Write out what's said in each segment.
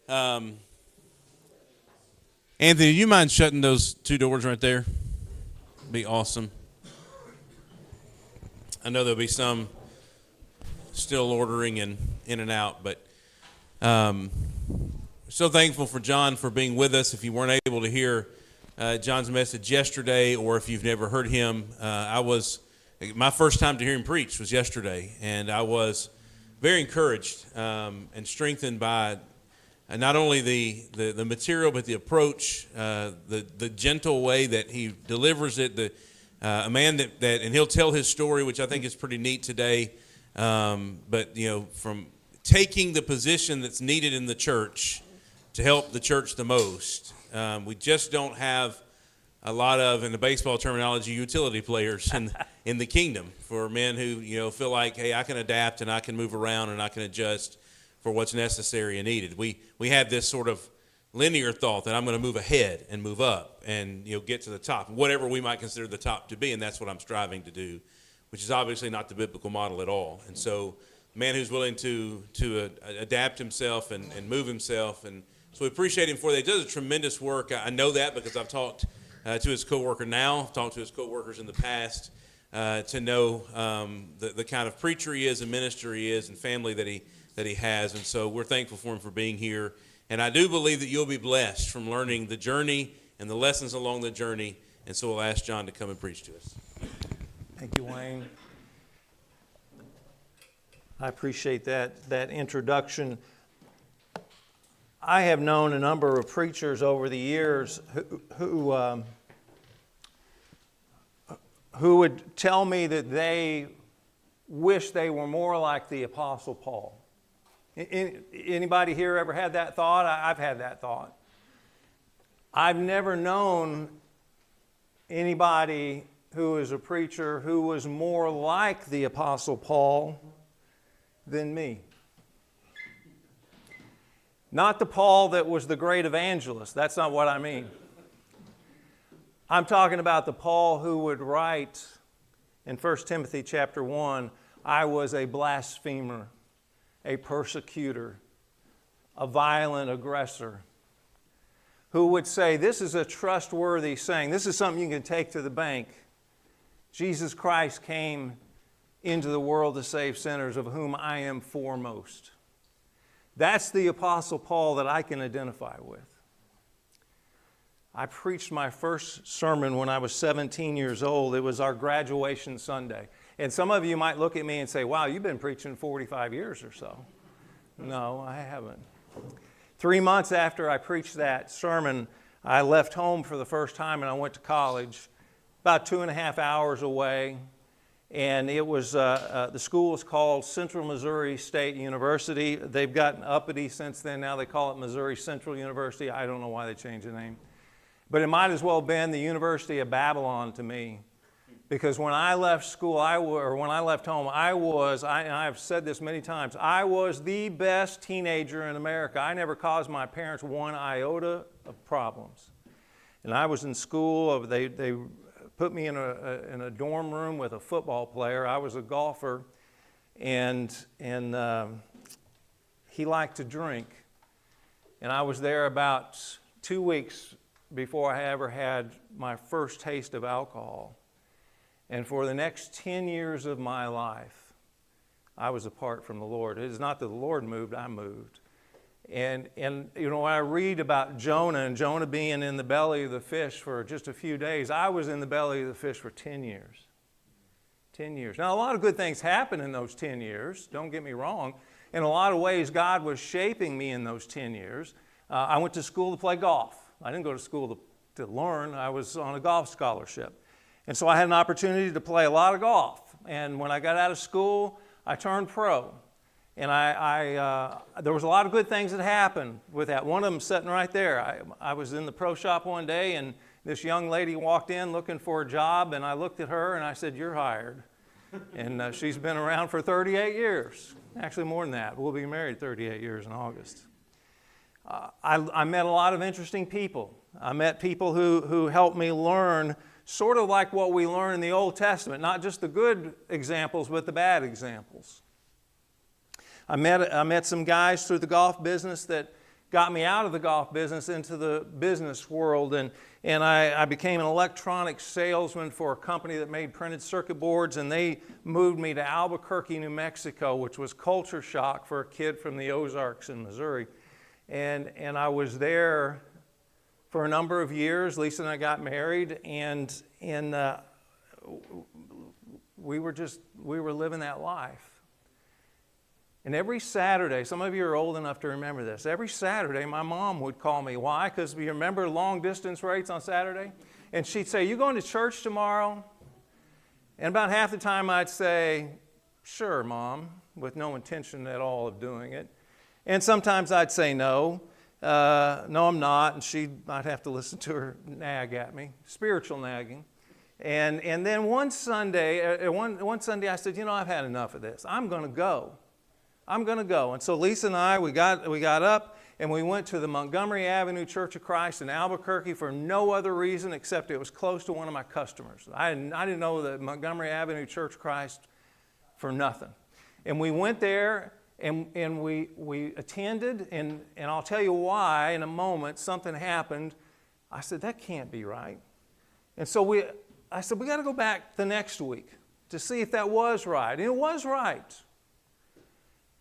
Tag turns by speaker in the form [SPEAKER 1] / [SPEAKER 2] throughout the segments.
[SPEAKER 1] Anthony, do you mind shutting those two doors right there? Be awesome. I know there'll be some still ordering and in and out, but so thankful for John for being with us. If you weren't able to hear John's message yesterday, or if you've never heard him, my first time to hear him preach was yesterday, and I was very encouraged and strengthened by not only the material, but the approach, the gentle way that he delivers it. A man that and he'll tell his story, which I think is pretty neat today. But from taking the position that's needed in the church to help the church the most, we just don't have a lot of, in the baseball terminology, utility players in the kingdom, for men who feel like, hey, I can adapt and I can move around and I can adjust for what's necessary and needed. We have this sort of linear thought that I'm going to move ahead and move up and get to the top, whatever we might consider the top to be, and that's what I'm striving to do, which is obviously not the biblical model at all. And so, a man who's willing to adapt himself and move himself, and so we appreciate him for that. He does a tremendous work. I know that because I've talked to his coworker now, I've talked to his coworkers in the past to know the kind of preacher he is and minister he is and family that he has. And so we're thankful for him for being here. And I do believe that you'll be blessed from learning the journey and the lessons along the journey. And so we'll ask John to come and preach to us.
[SPEAKER 2] Thank you, Wayne. I appreciate that introduction. I have known a number of preachers over the years who would tell me that they wish they were more like the Apostle Paul. Anybody here ever had that thought? I've had that thought. I've never known anybody who is a preacher who was more like the Apostle Paul than me. Not the Paul that was the great evangelist. That's not what I mean. I'm talking about the Paul who would write in 1 Timothy chapter 1, I was a blasphemer, a persecutor, a violent aggressor, who would say, this is a trustworthy saying. This is something you can take to the bank. Jesus Christ came into the world to save sinners, of whom I am foremost. That's the Apostle Paul that I can identify with. I preached my first sermon when I was 17 years old. It was our graduation Sunday. And some of you might look at me and say, wow, you've been preaching 45 years or so. No, I haven't. 3 months after I preached that sermon, I left home for the first time and I went to college, about 2.5 hours away. And it was, the school is called Central Missouri State University. They've gotten uppity since then. Now they call it Missouri Central University. I don't know why they changed the name. But it might as well have been the University of Babylon to me. Because when I left school, when I left home, and I've said this many times, I was the best teenager in America. I never caused my parents one iota of problems. And I was in school, they put me in a dorm room with a football player. I was a golfer, and he liked to drink. And I was there about 2 weeks before I ever had my first taste of alcohol. And for the next 10 years of my life, I was apart from the Lord. It is not that the Lord moved, I moved. And when I read about Jonah and Jonah being in the belly of the fish for just a few days, I was in the belly of the fish for 10 years. 10 years. Now, a lot of good things happened in those 10 years, don't get me wrong. In a lot of ways, God was shaping me in those 10 years. I went to school to play golf. I didn't go to school to learn. I was on a golf scholarship. And so I had an opportunity to play a lot of golf. And when I got out of school, I turned pro. And there was a lot of good things that happened with that. One of them sitting right there. I was in the pro shop one day, and this young lady walked in looking for a job, and I looked at her and I said, "You're hired." And she's been around for 38 years. Actually, more than that. We'll be married 38 years in August. I met a lot of interesting people. I met people who helped me learn sort of like what we learn in the Old Testament, not just the good examples, but the bad examples. I met some guys through the golf business that got me out of the golf business into the business world. And I became an electronic salesman for a company that made printed circuit boards, and they moved me to Albuquerque, New Mexico, which was culture shock for a kid from the Ozarks in Missouri. And I was there for a number of years. Lisa and I got married, and we were living that life. And every Saturday, some of you are old enough to remember this, every Saturday my mom would call me. Why? Because you remember long distance rates on Saturday? And she'd say, "You going to church tomorrow?" And about half the time I'd say, "Sure, Mom," with no intention at all of doing it. And sometimes I'd say no. No, I'm not. And I'd have to listen to her nag at me, spiritual nagging. And then one Sunday I said, I've had enough of this. I'm going to go. And so Lisa and I, we got up and we went to the Montgomery Avenue Church of Christ in Albuquerque for no other reason except it was close to one of my customers. I didn't know the Montgomery Avenue Church of Christ for nothing. And we went there and we attended, and I'll tell you why in a moment. Something happened. I said, that can't be right. And so I said, we got to go back the next week to see if that was right. And it was right.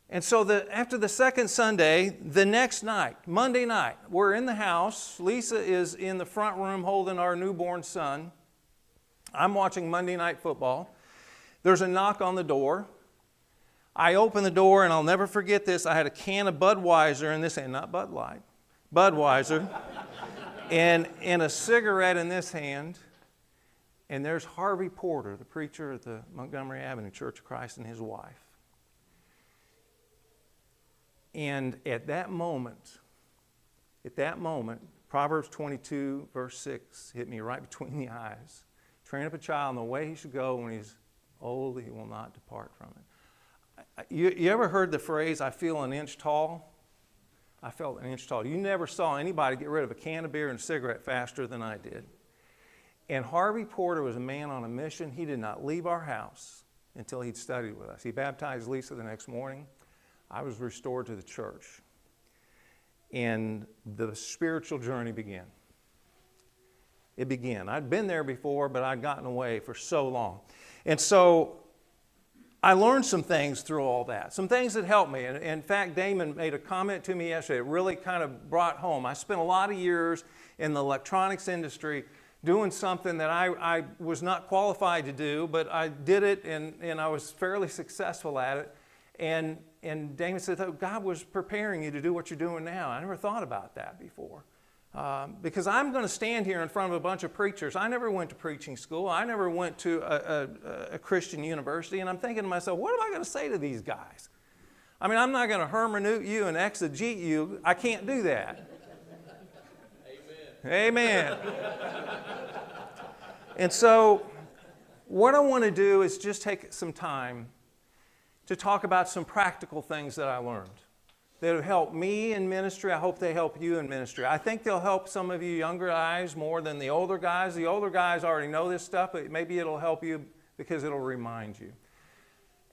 [SPEAKER 2] And so after the second Sunday, the next night, Monday night, we're in the house. Lisa is in the front room holding our newborn son. I'm watching Monday Night Football. There's a knock on the door. I open the door, and I'll never forget this. I had a can of Budweiser in this hand, not Bud Light, Budweiser, and a cigarette in this hand. And there's Harvey Porter, the preacher at the Montgomery Avenue Church of Christ, and his wife. And at that moment, Proverbs 22, verse 6 hit me right between the eyes. Train up a child in the way he should go. When he's old, he will not depart from it. You ever heard the phrase, I feel an inch tall? I felt an inch tall. You never saw anybody get rid of a can of beer and a cigarette faster than I did. And Harvey Porter was a man on a mission. He did not leave our house until he'd studied with us. He baptized Lisa the next morning. I was restored to the church. And the spiritual journey began. It began. I'd been there before, but I'd gotten away for so long. And so I learned some things through all that, some things that helped me. And in fact, Damon made a comment to me yesterday. It really kind of brought home. I spent a lot of years in the electronics industry doing something that I was not qualified to do, but I did it, and I was fairly successful at it. And Damon said, oh, God was preparing you to do what you're doing now. I never thought about that before. Because I'm going to stand here in front of a bunch of preachers. I never went to preaching school. I never went to a Christian university. And I'm thinking to myself, what am I going to say to these guys? I mean, I'm not going to hermeneut you and exegete you. I can't do that. Amen. And so what I want to do is just take some time to talk about some practical things that I learned that have helped me in ministry. I hope they help you in ministry. I think they'll help some of you younger guys more than the older guys. The older guys already know this stuff, but maybe it'll help you because it'll remind you.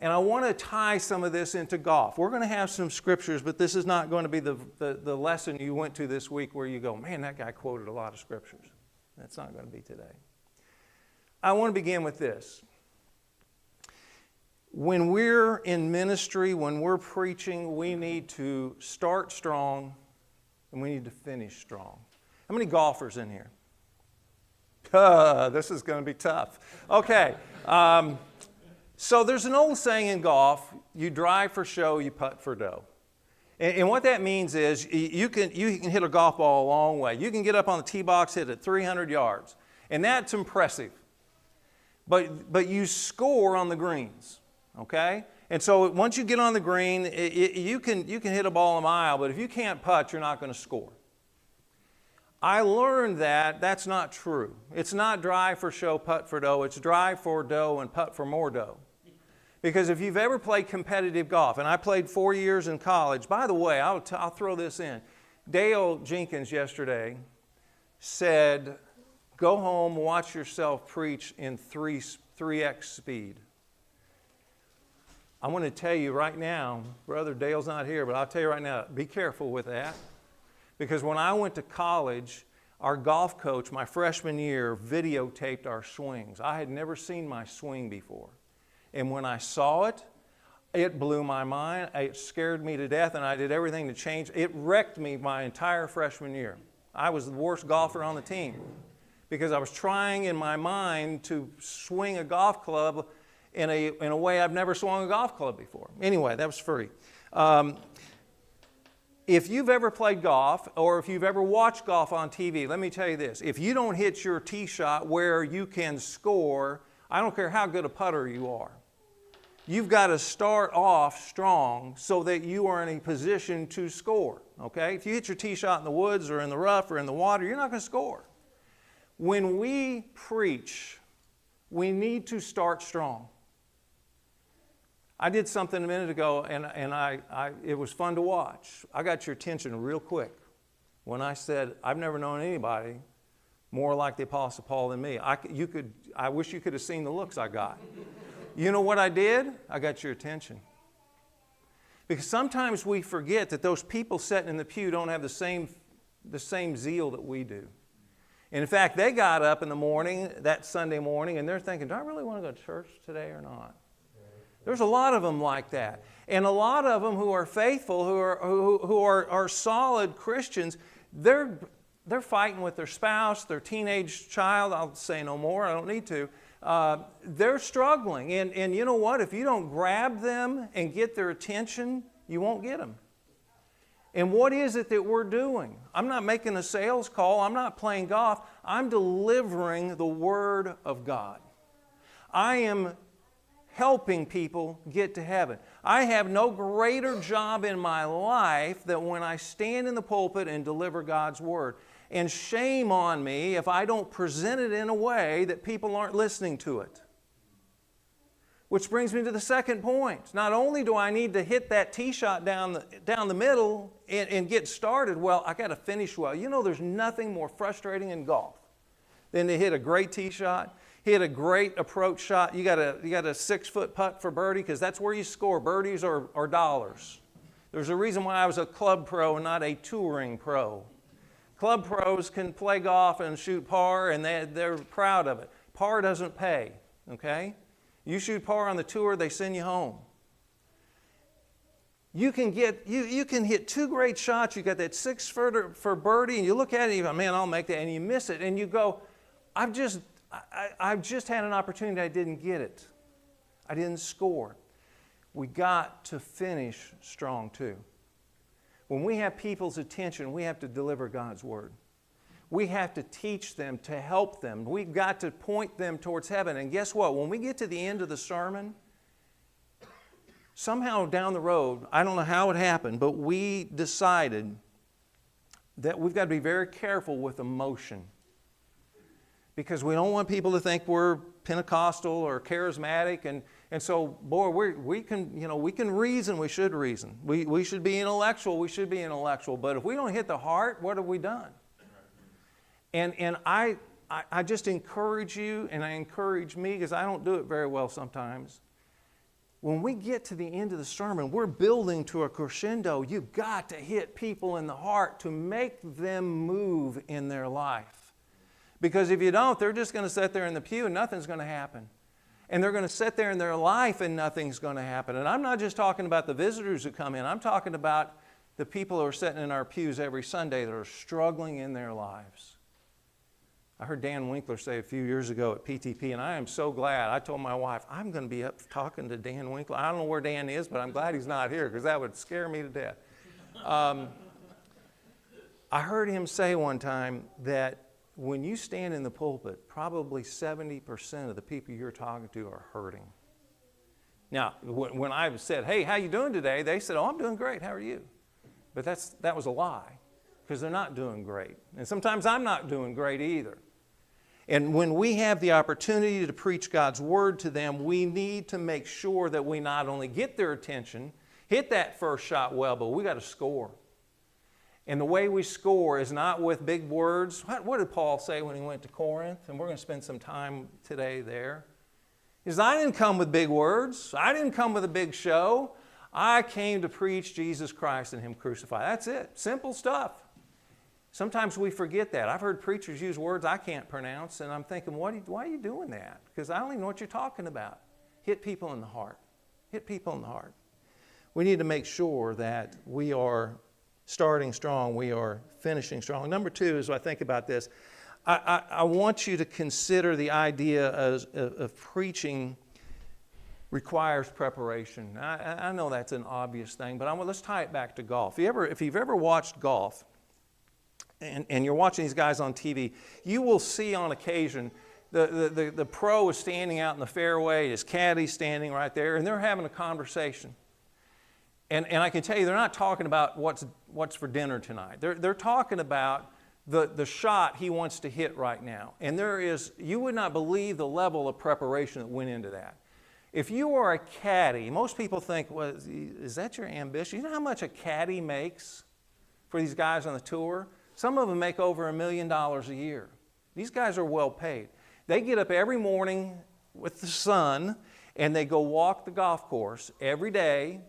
[SPEAKER 2] And I want to tie some of this into golf. We're going to have some scriptures, but this is not going to be the lesson you went to this week where you go, man, that guy quoted a lot of scriptures. That's not going to be today. I want to begin with this. When we're in ministry, when we're preaching, we need to start strong and we need to finish strong. How many golfers in here? This is going to be tough. Okay. So there's an old saying in golf, you drive for show, you putt for dough. And what that means is you can hit a golf ball a long way. You can get up on the tee box, hit it 300 yards. And that's impressive. But you score on the greens. Okay? And so once you get on the green, you can hit a ball a mile, but if you can't putt, you're not going to score. I learned that that's not true. It's not drive for show, putt for dough. It's drive for dough and putt for more dough. Because if you've ever played competitive golf, and I played 4 years in college. By the way, I'll throw this in. Dale Jenkins yesterday said, go home, watch yourself preach in 3x speed. I want to tell you right now, Brother Dale's not here, but I'll tell you right now, be careful with that. Because when I went to college, our golf coach, my freshman year, videotaped our swings. I had never seen my swing before. And when I saw it, it blew my mind. It scared me to death, and I did everything to change. It wrecked me my entire freshman year. I was the worst golfer on the team because I was trying in my mind to swing a golf club in a way I've never swung a golf club before. Anyway, that was free. If you've ever played golf or if you've ever watched golf on TV, let me tell you this. If you don't hit your tee shot where you can score, I don't care how good a putter you are. You've got to start off strong so that you are in a position to score, okay? If you hit your tee shot in the woods or in the rough or in the water, you're not going to score. When we preach, we need to start strong. I did something a minute ago, and it was fun to watch. I got your attention real quick when I said, I've never known anybody more like the Apostle Paul than me. I wish you could have seen the looks I got. You know what I did? I got your attention. Because sometimes we forget that those people sitting in the pew don't have the same zeal that we do. And in fact, they got up in the morning, that Sunday morning, and they're thinking, do I really want to go to church today or not? There's a lot of them like that. And a lot of them who are faithful, who are solid Christians, they're fighting with their spouse, their teenage child. I'll say no more, I don't need to. They're struggling. And you know what? If you don't grab them and get their attention, you won't get them. And what is it that we're doing? I'm not making a sales call. I'm not playing golf. I'm delivering the Word of God. I am helping people get to heaven. I have no greater job in my life than when I stand in the pulpit and deliver God's Word. And shame on me if I don't present it in a way that people aren't listening to it. Which brings me to the second point. Not only do I need to hit that tee shot down the middle and get started, well, I got to finish well. You know, there's nothing more frustrating in golf than to hit a great tee shot, hit a great approach shot. You got a 6-foot putt for birdie because that's where you score. Birdies are dollars. There's a reason why I was a club pro and not a touring pro. Club pros can play golf and shoot par, and they're proud of it. Par doesn't pay, okay? You shoot par on the tour, they send you home. You can hit 2 great shots. You got that 6-footer for birdie, and you look at it and you go, man, I'll make that, and you miss it, and you go, I've just had an opportunity, I didn't get it. I didn't score. We got to finish strong too. When we have people's attention, we have to deliver God's Word. We have to teach them, to help them. We've got to point them towards heaven. And guess what? When we get to the end of the sermon, somehow down the road, I don't know how it happened, but we decided that we've got to be very careful with emotion. Because we don't want people to think we're Pentecostal or charismatic. And so, boy, we can reason, we should reason. We should be intellectual, we should be intellectual. But if we don't hit the heart, what have we done? And I just encourage you, and I encourage me, because I don't do it very well sometimes. When we get to the end of the sermon, we're building to a crescendo. You've got to hit people in the heart to make them move in their life. Because if you don't, they're just going to sit there in the pew and nothing's going to happen. And they're going to sit there in their life and nothing's going to happen. And I'm not just talking about the visitors who come in. I'm talking about the people who are sitting in our pews every Sunday that are struggling in their lives. I heard Dan Winkler say a few years ago at PTP, and I am so glad. I told my wife, I'm going to be up talking to Dan Winkler. I don't know where Dan is, but I'm glad he's not here because that would scare me to death. I heard him say one time that when you stand in the pulpit, probably 70% of the people you're talking to are hurting. Now, when I said, hey, how you doing today? They said, oh, I'm doing great. How are you? But that was a lie because they're not doing great. And sometimes I'm not doing great either. And when we have the opportunity to preach God's Word to them, we need to make sure that we not only get their attention, hit that first shot well, but we got to score. And the way we score is not with big words. What did Paul say when he went to Corinth? And we're going to spend some time today there. He says, I didn't come with big words. I didn't come with a big show. I came to preach Jesus Christ and Him crucified. That's it. Simple stuff. Sometimes we forget that. I've heard preachers use words I can't pronounce, and I'm thinking, why are you doing that? Because I don't even know what you're talking about. Hit people in the heart. Hit people in the heart. We need to make sure that we are starting strong, we are finishing strong. Number two, as I think about this, I want you to consider the idea of preaching requires preparation. I know that's an obvious thing, but let's tie it back to golf. If you've ever watched golf, and you're watching these guys on TV, you will see on occasion the pro is standing out in the fairway, his caddy's standing right there, and they're having a conversation. And I can tell you, they're not talking about what's for dinner tonight. They're talking about the shot he wants to hit right now. And you would not believe the level of preparation that went into that. If you are a caddy, most people think, well, is that your ambition? You know how much a caddy makes for these guys on the tour? Some of them make over $1 million a year. These guys are well paid. They get up every morning with the sun, and they go walk the golf course every day,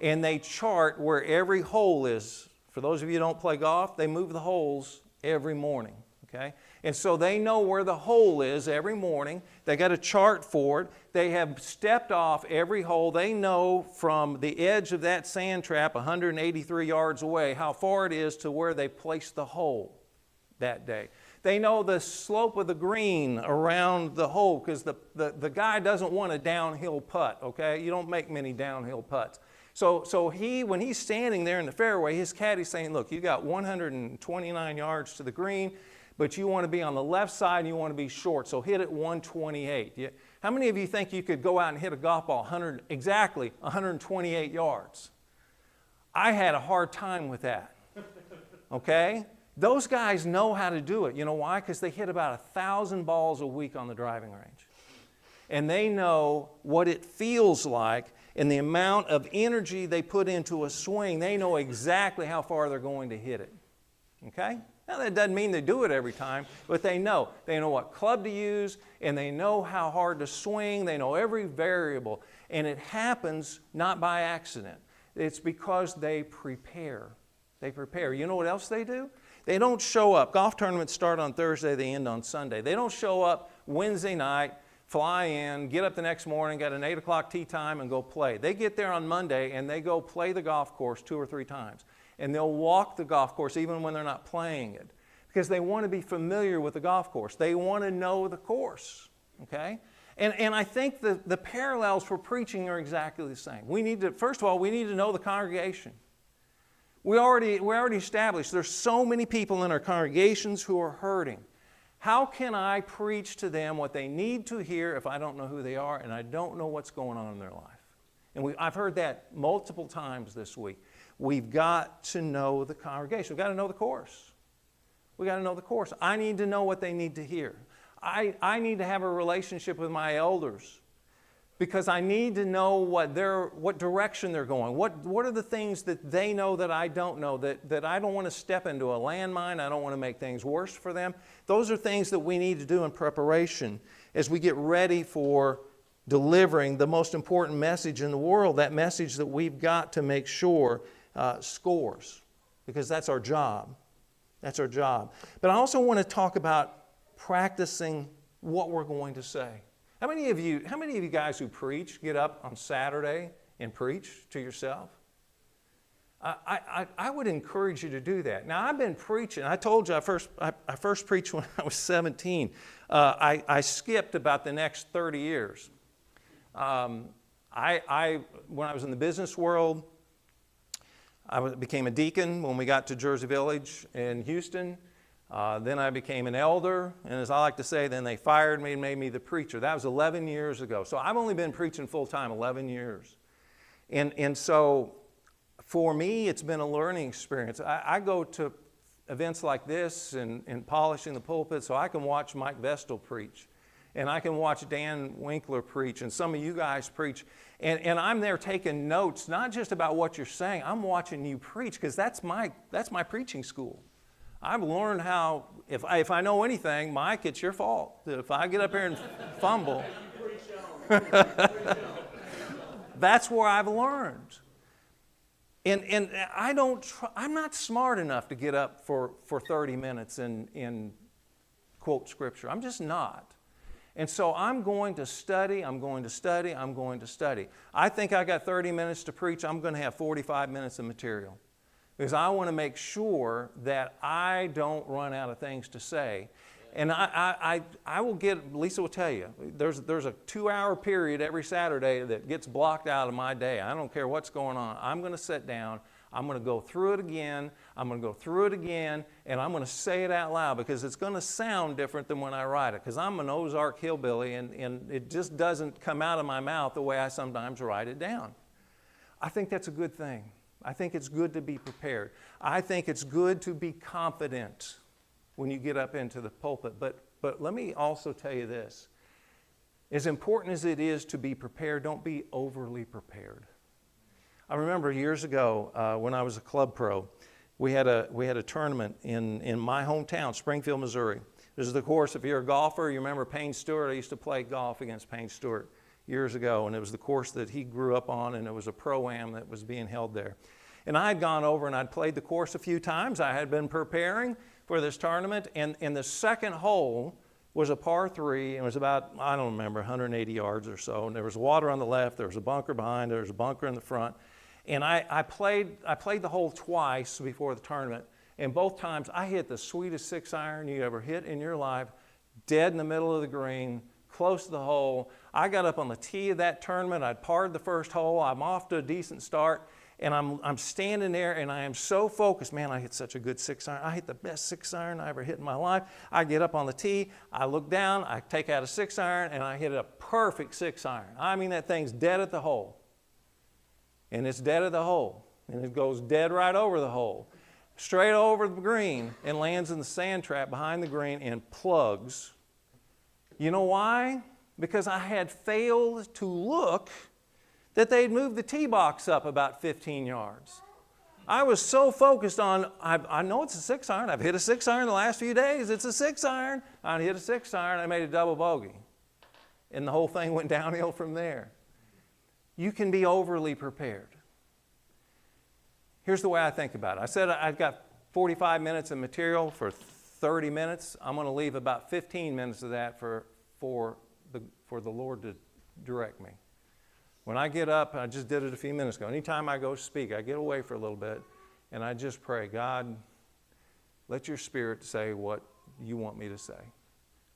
[SPEAKER 2] and they chart where every hole is. For those of you who don't play golf, they move the holes every morning, okay? And so they know where the hole is every morning. They got a chart for it. They have stepped off every hole. They know from the edge of that sand trap 183 yards away how far it is to where they placed the hole that day. They know the slope of the green around the hole because the guy doesn't want a downhill putt, okay? You don't make many downhill putts. So when he's standing there in the fairway, his caddy's saying, look, you got 129 yards to the green, but you want to be on the left side and you want to be short, so hit it 128. How many of you think you could go out and hit a golf ball exactly 128 yards? I had a hard time with that, okay? Those guys know how to do it. You know why? Because they hit about 1,000 balls a week on the driving range. And they know what it feels like and the amount of energy they put into a swing. They know exactly how far they're going to hit it, okay? Now, that doesn't mean they do it every time, but they know. They know what club to use, and they know how hard to swing. They know every variable, and it happens not by accident. It's because they prepare. They prepare. You know what else they do? They don't show up. Golf tournaments start on Thursday, they end on Sunday. They don't show up Wednesday night, fly in, get up the next morning, got an 8 o'clock tee time, and go play. They get there on Monday, and they go play the golf course 2 or 3 times. And they'll walk the golf course even when they're not playing it because they want to be familiar with the golf course. They want to know the course, okay? And I think the parallels for preaching are exactly the same. First of all, we need to know the congregation. We already established there's so many people in our congregations who are hurting. How can I preach to them what they need to hear if I don't know who they are and I don't know what's going on in their life? And I've heard that multiple times this week. We've got to know the congregation. We've got to know the course. We've got to know the course. I need to know what they need to hear. I need to have a relationship with my elders because I need to know what direction they're going. What are the things that they know that I don't know, that I don't want to step into a landmine, I don't want to make things worse for them. Those are things that we need to do in preparation as we get ready for delivering the most important message in the world, that message that we've got to make sure scores, because that's our job. That's our job. But I also want to talk about practicing what we're going to say. How many of you guys who preach get up on Saturday and preach to yourself? I would encourage you to do that. Now, I've been preaching. I told you I first preached when I was 17. I skipped about the next 30 years. When I was in the business world, I became a deacon when we got to Jersey Village in Houston. Then I became an elder, and as I like to say, then they fired me and made me the preacher. That was 11 years ago. So I've only been preaching full-time 11 years. And so for me, it's been a learning experience. I go to events like this and polishing the pulpit so I can watch Mike Vestal preach. And I can watch Dan Winkler preach, and some of you guys preach. And I'm there taking notes, not just about what you're saying. I'm watching you preach, because that's my preaching school. I've learned how, if I know anything, Mike, it's your fault. If I get up here and fumble, that's where I've learned. And I'm not smart enough to get up for 30 minutes and quote Scripture. I'm just not. And so I'm going to study, I'm going to study, I'm going to study. I think I got 30 minutes to preach. I'm going to have 45 minutes of material. Because I want to make sure that I don't run out of things to say. And I will get, Lisa will tell you, there's a 2-hour period every Saturday that gets blocked out of my day. I don't care what's going on. I'm going to sit down, I'm going to go through it again, I'm going to go through it again, and I'm going to say it out loud because it's going to sound different than when I write it. Because I'm an Ozark hillbilly, and it just doesn't come out of my mouth the way I sometimes write it down. I think that's a good thing. I think it's good to be prepared. I think it's good to be confident when you get up into the pulpit. But let me also tell you this. As important as it is to be prepared, don't be overly prepared. I remember years ago when I was a club pro, we had a tournament in my hometown, Springfield, Missouri. This is the course, if you're a golfer, you remember Payne Stewart. I used to play golf against Payne Stewart years ago, and it was the course that he grew up on, and it was a pro-am that was being held there. And I had gone over and I'd played the course a few times. I had been preparing for this tournament, and the second hole was a par 3, and it was about, I don't remember, 180 yards or so, and there was water on the left, there was a bunker behind, there was a bunker in the front, and I played the hole twice before the tournament, and both times I hit the sweetest 6-iron you ever hit in your life, dead in the middle of the green, close to the hole. I got up on the tee of that tournament, I'd parred the first hole, I'm off to a decent start, and I'm standing there, and I am so focused. Man, I hit such a good 6-iron. I hit the best 6-iron I ever hit in my life. I get up on the tee, I look down, I take out a 6-iron, and I hit a perfect 6-iron. I mean, that thing's dead at the hole. And it's dead at the hole. And it goes dead right over the hole, straight over the green, and lands in the sand trap behind the green and plugs. You know why? Because I had failed to look that they'd moved the tee box up about 15 yards. I was so focused on, I know it's a 6-iron. I've hit a 6-iron the last few days. It's a 6-iron. I hit a 6-iron. I made a double bogey. And the whole thing went downhill from there. You can be overly prepared. Here's the way I think about it. I said I've got 45 minutes of material for 30 minutes. I'm going to leave about 15 minutes of that for the Lord to direct me. When I get up, I just did it a few minutes ago. Anytime I go speak, I get away for a little bit, and I just pray, God, let your Spirit say what you want me to say.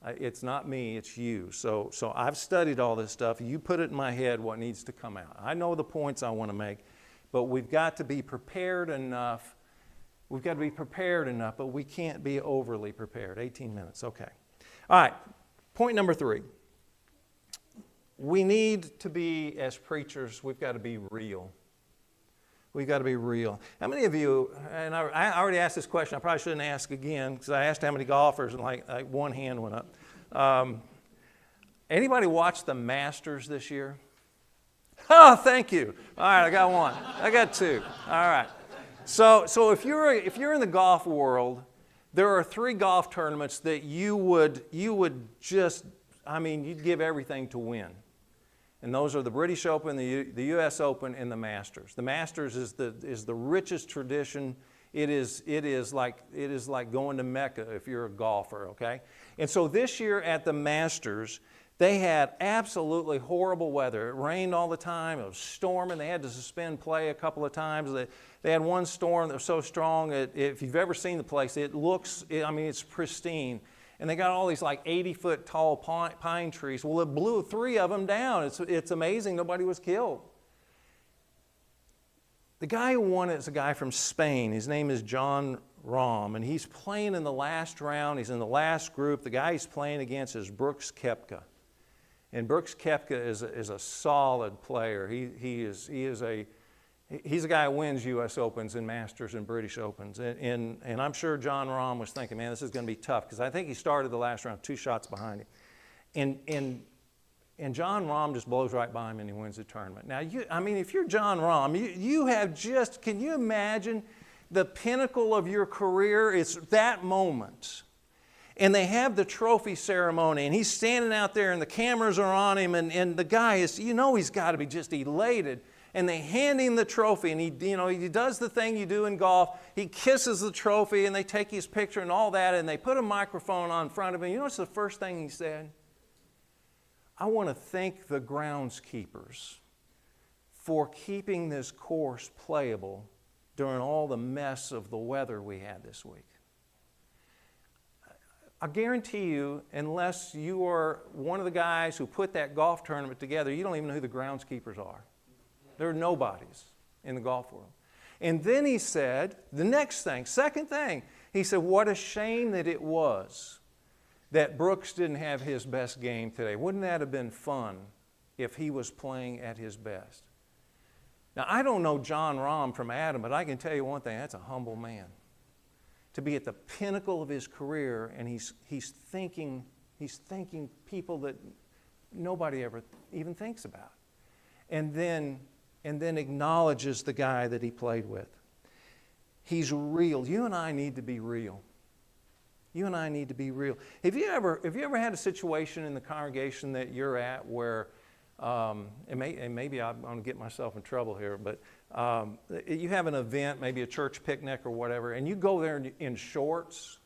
[SPEAKER 2] It's not me, it's you. So I've studied all this stuff. You put it in my head what needs to come out. I know the points I want to make, but we've got to be prepared enough. We've got to be prepared enough, but we can't be overly prepared. 18 minutes, okay. All right, point number 3. We need to be, as preachers, we've got to be real. We've got to be real. How many of you, and I already asked this question, I probably shouldn't ask again, because I asked how many golfers, and like one hand went up. Anybody watch the Masters this year? Oh, thank you. All right, I got one. I got 2. All right. So if you're in the golf world, there are 3 golf tournaments that you would just, I mean, you'd give everything to win. And those are the British Open, the U.S. Open, and the Masters. The Masters is the richest tradition. It is like going to Mecca if you're a golfer, okay? And so this year at the Masters, they had absolutely horrible weather. It rained all the time. It was storming. They had to suspend play a couple of times. They had one storm that was so strong that if you've ever seen the place, it's pristine. And they got all these like 80-foot tall pine trees. Well, it blew 3 of them down. It's amazing nobody was killed. The guy who won it is a guy from Spain. His name is Jon Rahm, and he's playing in the last round. He's in the last group. The guy he's playing against is Brooks Koepka. And Brooks Koepka is a solid player. He's a guy who wins U.S. Opens and Masters and British Opens. And I'm sure Jon Rahm was thinking, man, this is going to be tough, because I think he started the last round 2 shots behind him. And Jon Rahm just blows right by him and he wins the tournament. Now, if you're Jon Rahm, you have just, can you imagine the pinnacle of your career? It's that moment. And they have the trophy ceremony, and he's standing out there, and the cameras are on him, and the guy is, he's got to be just elated. And they hand him the trophy, and he does the thing you do in golf. He kisses the trophy, and they take his picture and all that, and they put a microphone on in front of him. You know what's the first thing he said? I want to thank the groundskeepers for keeping this course playable during all the mess of the weather we had this week. I guarantee you, unless you are one of the guys who put that golf tournament together, you don't even know who the groundskeepers are. They're nobodies in the golf world. And then he said, the next thing, second thing, he said, what a shame that it was that Brooks didn't have his best game today. Wouldn't that have been fun if he was playing at his best? Now, I don't know John Rahm from Adam, but I can tell you one thing, that's a humble man. To be at the pinnacle of his career, and he's thinking people that nobody ever even thinks about. And then acknowledges the guy that he played with. He's real. You and I need to be real. You and I need to be real. Have you ever had a situation in the congregation that you're at where, and maybe I'm going to get myself in trouble here, but you have an event, maybe a church picnic or whatever, and you go there in shorts,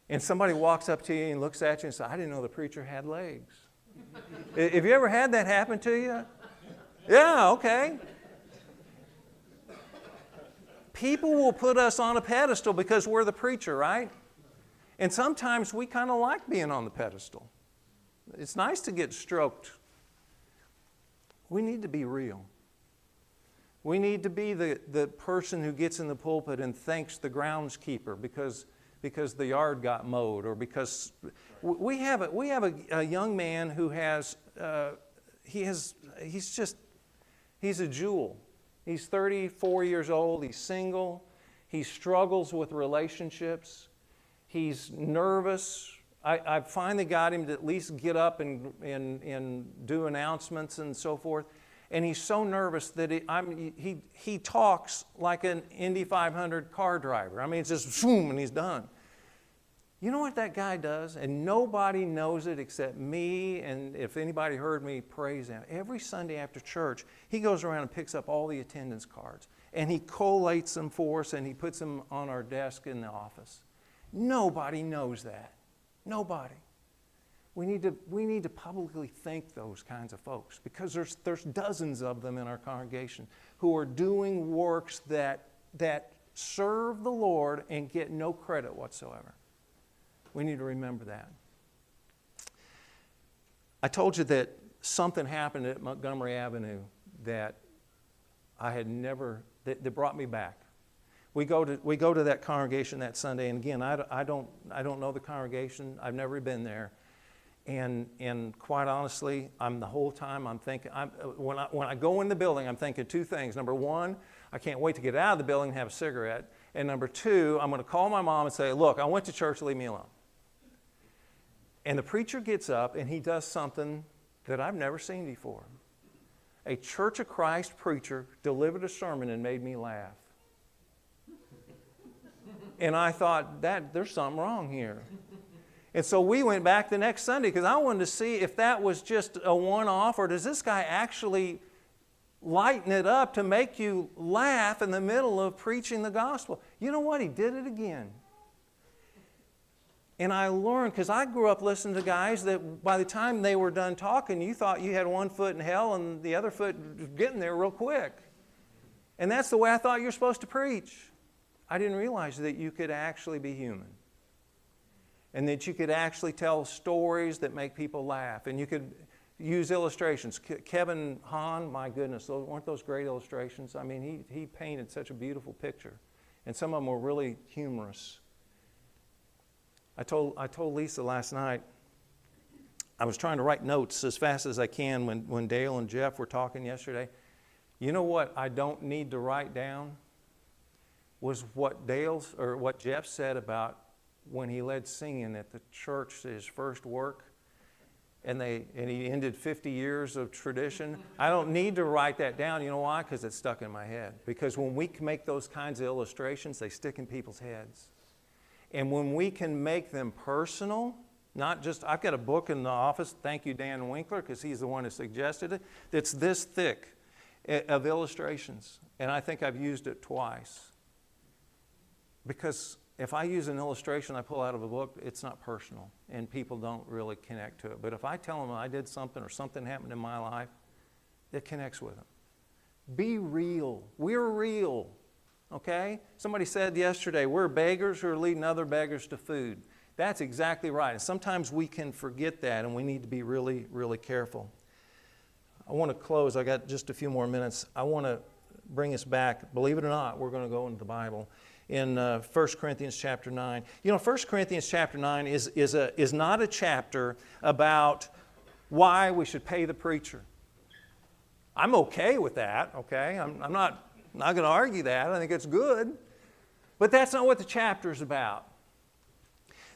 [SPEAKER 2] and somebody walks up to you and looks at you and says, I didn't know the preacher had legs. Have you ever had that happen to you? Yeah, okay. People will put us on a pedestal because we're the preacher, right? And sometimes we kind of like being on the pedestal. It's nice to get stroked. We need to be real. We need to be the person who gets in the pulpit and thanks the groundskeeper because the yard got mowed, or because we have a young man who he's a jewel. He's 34 years old. He's single. He struggles with relationships. He's nervous. I finally got him to at least get up and do announcements and so forth. And he's so nervous that he talks like an Indy 500 car driver. I mean, it's just boom, and he's done. You know what that guy does? And nobody knows it except me, and if anybody heard me praise him. Every Sunday after church, he goes around and picks up all the attendance cards. And he collates them for us, and he puts them on our desk in the office. Nobody knows that. Nobody. We need to publicly thank those kinds of folks, because there's dozens of them in our congregation who are doing works that serve the Lord and get no credit whatsoever. We need to remember that. I told you that something happened at Montgomery Avenue that I had never, that brought me back. We go to that congregation that Sunday, and again, I don't know the congregation. I've never been there. And quite honestly, the whole time I'm thinking, when I go in the building, I'm thinking two things. Number one, I can't wait to get out of the building and have a cigarette. And number two, I'm going to call my mom and say, look, I went to church, leave me alone. And the preacher gets up and he does something that I've never seen before. A Church of Christ preacher delivered a sermon and made me laugh. And I thought, there's something wrong here. And so we went back the next Sunday because I wanted to see if that was just a one-off, or does this guy actually lighten it up to make you laugh in the middle of preaching the gospel? You know what? He did it again. And I learned, because I grew up listening to guys that by the time they were done talking, you thought you had one foot in hell and the other foot getting there real quick. And that's the way I thought you're supposed to preach. I didn't realize that you could actually be human. And that you could actually tell stories that make people laugh. And you could use illustrations. Kevin Hahn, my goodness, weren't those great illustrations? I mean, he painted such a beautiful picture. And some of them were really humorous. I told Lisa last night, I was trying to write notes as fast as I can when Dale and Jeff were talking yesterday. You know what I don't need to write down? Was what Jeff said about when he led singing at the church, his first work, and he ended 50 years of tradition. I don't need to write that down. You know why? Because it's stuck in my head. Because when we can make those kinds of illustrations, they stick in people's heads. And when we can make them personal, not just, I've got a book in the office, thank you Dan Winkler, because he's the one who suggested it, that's this thick. of illustrations. And I think I've used it twice. Because if I use an illustration I pull out of a book, it's not personal, and people don't really connect to it. But if I tell them I did something or something happened in my life, it connects with them. Be real. We're real, okay? Somebody said yesterday, we're beggars who are leading other beggars to food. That's exactly right. And sometimes we can forget that, and we need to be really, really careful. I want to close. I got just a few more minutes. I want to bring us back. Believe it or not, we're going to go into the Bible. In 1 Corinthians chapter 9. You know, 1 Corinthians chapter 9 is not a chapter about why we should pay the preacher. I'm okay with that, okay? I'm not going to argue that. I think it's good. But that's not what the chapter's about.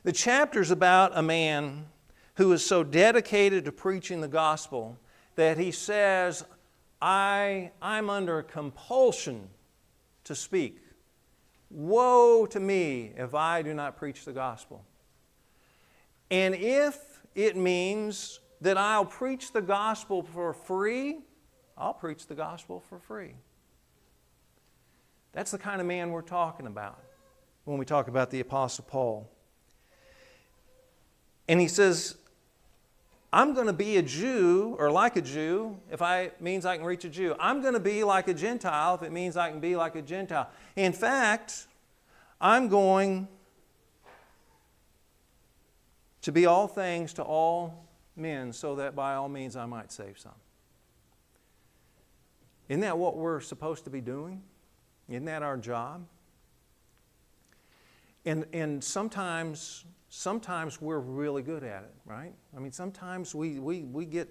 [SPEAKER 2] The chapter's about a man who is so dedicated to preaching the gospel that he says, I'm under compulsion to speak. Woe to me if I do not preach the gospel. And if it means that I'll preach the gospel for free, I'll preach the gospel for free. That's the kind of man we're talking about when we talk about the Apostle Paul. And he says, I'm going to be a Jew, or like a Jew, if it means I can reach a Jew. I'm going to be like a Gentile if it means I can be like a Gentile. In fact, I'm going to be all things to all men so that by all means I might save some. Isn't that what we're supposed to be doing? Isn't that our job? And sometimes we're really good at it, right? I mean, sometimes we get,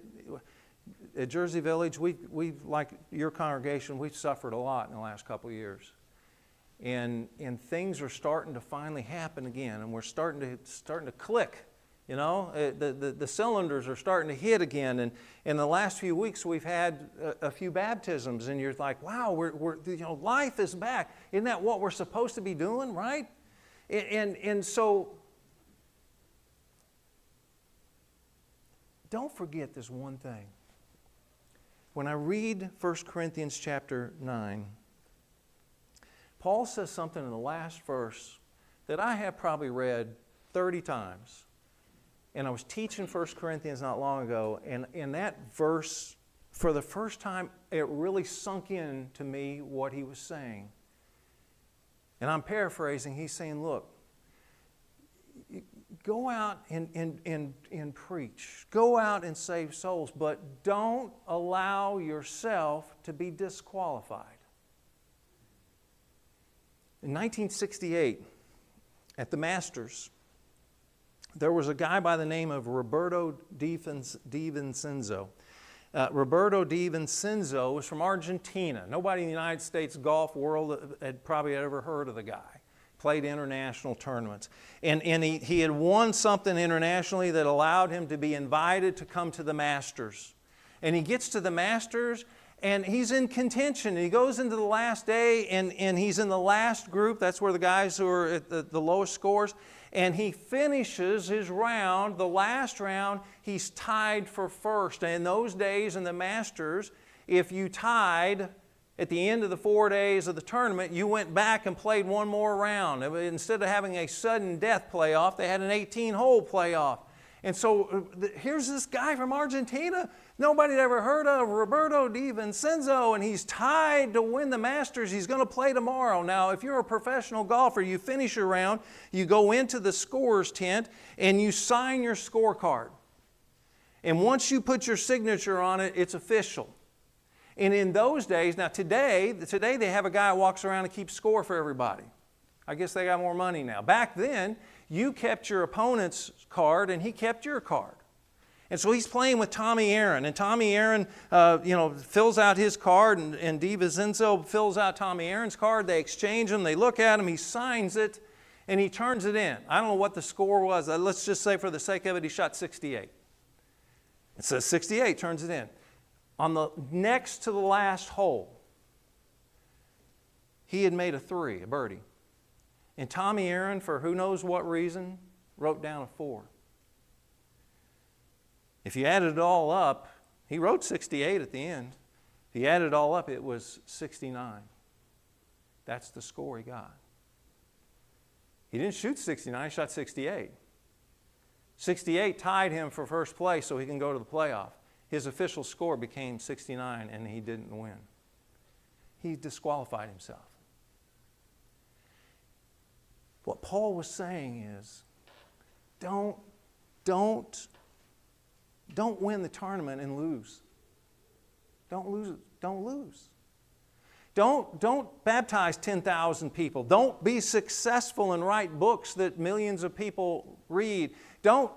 [SPEAKER 2] at Jersey Village, we like your congregation, we've suffered a lot in the last couple of years. And things are starting to finally happen again, and we're starting to click. You know, the cylinders are starting to hit again. And in the last few weeks, we've had a few baptisms, and you're like, wow, life is back. Isn't that what we're supposed to be doing, right? And so, don't forget this one thing. When I read 1 Corinthians chapter 9, Paul says something in the last verse that I have probably read 30 times. And I was teaching 1 Corinthians not long ago, and in that verse, for the first time, it really sunk in to me what he was saying. And I'm paraphrasing. He's saying, look, go out and preach. Go out and save souls, but don't allow yourself to be disqualified. In 1968, at the Masters, there was a guy by the name of Roberto Di Vincenzo. Roberto Di Vincenzo was from Argentina. Nobody in the United States golf world had probably ever heard of the guy. Played international tournaments. And he had won something internationally that allowed him to be invited to come to the Masters. And he gets to the Masters, and he's in contention. And he goes into the last day, and he's in the last group. That's where the guys who are at the lowest scores. And he finishes his round, the last round, he's tied for first. And in those days in the Masters, if you tied at the end of the 4 days of the tournament, you went back and played one more round. Instead of having a sudden death playoff, they had an 18-hole playoff. And so here's this guy from Argentina, nobody had ever heard of, Roberto Di Vincenzo, and he's tied to win the Masters. He's going to play tomorrow. Now, if you're a professional golfer, you finish your round, you go into the scorer's tent, and you sign your scorecard. And once you put your signature on it, it's official. And in those days, now today they have a guy who walks around and keeps score for everybody. I guess they got more money now. Back then, you kept your opponent's card and he kept your card. And so he's playing with Tommy Aaron. And Tommy Aaron fills out his card, and Di Vincenzo fills out Tommy Aaron's card. They exchange them. They look at him. He signs it, and he turns it in. I don't know what the score was. Let's just say for the sake of it, he shot 68. It says 68, turns it in. On the next to the last hole, he had made a birdie. And Tommy Aaron, for who knows what reason, wrote down a 4. If you added it all up, he wrote 68 at the end. He added it all up, it was 69. That's the score he got. He didn't shoot 69, he shot 68. 68 tied him for first place so he can go to the playoff. His official score became 69 and he didn't win. He disqualified himself. What Paul was saying is, don't win the tournament and lose. Don't lose. Don't lose. Don't baptize 10,000 people. Don't be successful and write books that millions of people read. Don't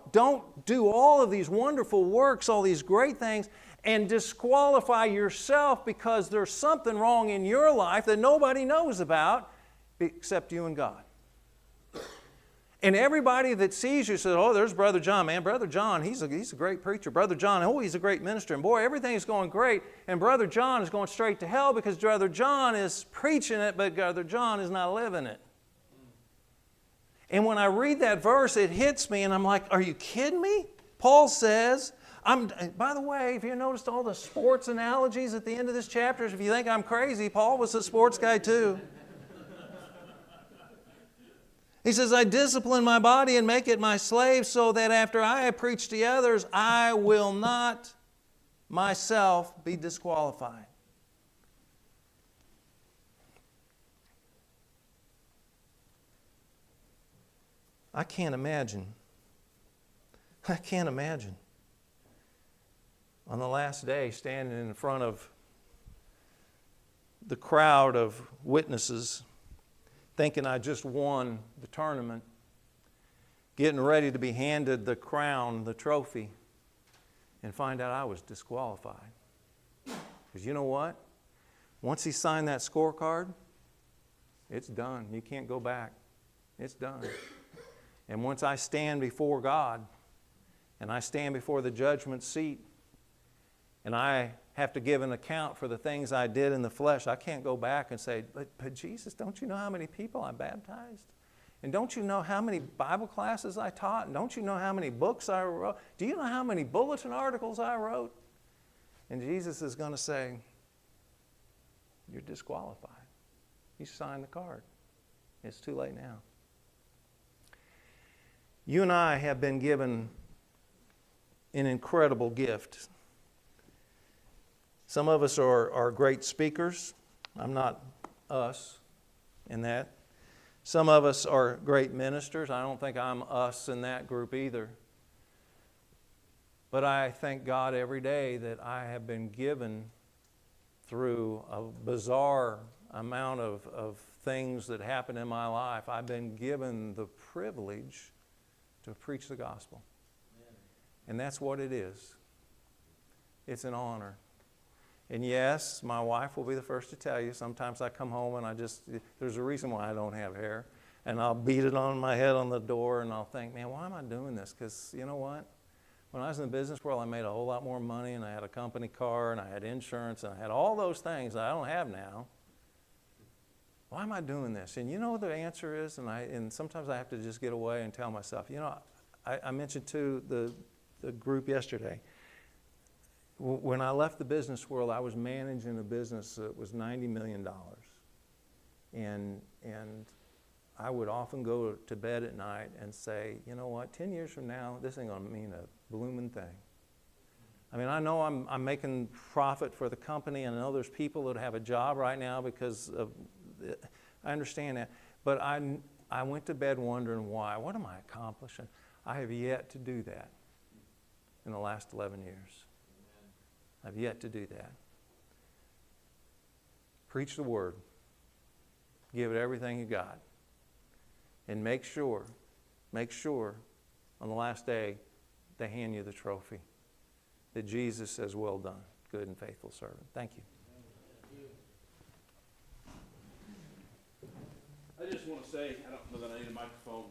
[SPEAKER 2] do all of these wonderful works, all these great things, and disqualify yourself because there's something wrong in your life that nobody knows about except you and God. And everybody that sees you says, oh, there's Brother John, man. Brother John, he's a great preacher. Brother John, oh, he's a great minister. And boy, everything's going great. And Brother John is going straight to hell because Brother John is preaching it, but Brother John is not living it. And when I read that verse, it hits me, and I'm like, are you kidding me? Paul says, by the way, if you noticed all the sports analogies at the end of this chapter, if you think I'm crazy, Paul was a sports guy too. He says, I discipline my body and make it my slave so that after I have preached to others, I will not myself be disqualified. I can't imagine on the last day standing in front of the crowd of witnesses thinking I just won the tournament, getting ready to be handed the crown, the trophy, and find out I was disqualified. Because you know what? Once he signed that scorecard, it's done. You can't go back. It's done. And once I stand before God, and I stand before the judgment seat, and I have to give an account for the things I did in the flesh, I can't go back and say, but Jesus, don't you know how many people I baptized? And don't you know how many Bible classes I taught? And don't you know how many books I wrote? Do you know how many bulletin articles I wrote? And Jesus is going to say, you're disqualified. You signed the card. It's too late now. You and I have been given an incredible gift. Some of us are great speakers. I'm not us in that. Some of us are great ministers. I don't think I'm us in that group either. But I thank God every day that I have been given through a bizarre amount of things that happen in my life. I've been given the privilege to preach the gospel. And that's what it is. It's an honor. And yes, my wife will be the first to tell you, sometimes I come home and there's a reason why I don't have hair. And I'll beat it on my head on the door and I'll think, man, why am I doing this? Because you know what? When I was in the business world, I made a whole lot more money and I had a company car and I had insurance and I had all those things that I don't have now. Why am I doing this? And you know what the answer is? And sometimes I have to just get away and tell myself, you know, I mentioned to the group yesterday, when I left the business world, I was managing a business that was $90 million. And I would often go to bed at night and say, you know what, 10 years from now, this ain't going to mean a blooming thing. I mean, I know I'm making profit for the company, and I know there's people that have a job right now because of, I understand that. But I went to bed wondering why. What am I accomplishing? I have yet to do that in the last 11 years. I've yet to do that. Preach the word. Give it everything you got. And make sure on the last day they hand you the trophy that Jesus says, well done, good and faithful servant. Thank you.
[SPEAKER 1] I just want to say, I don't know that I need a microphone.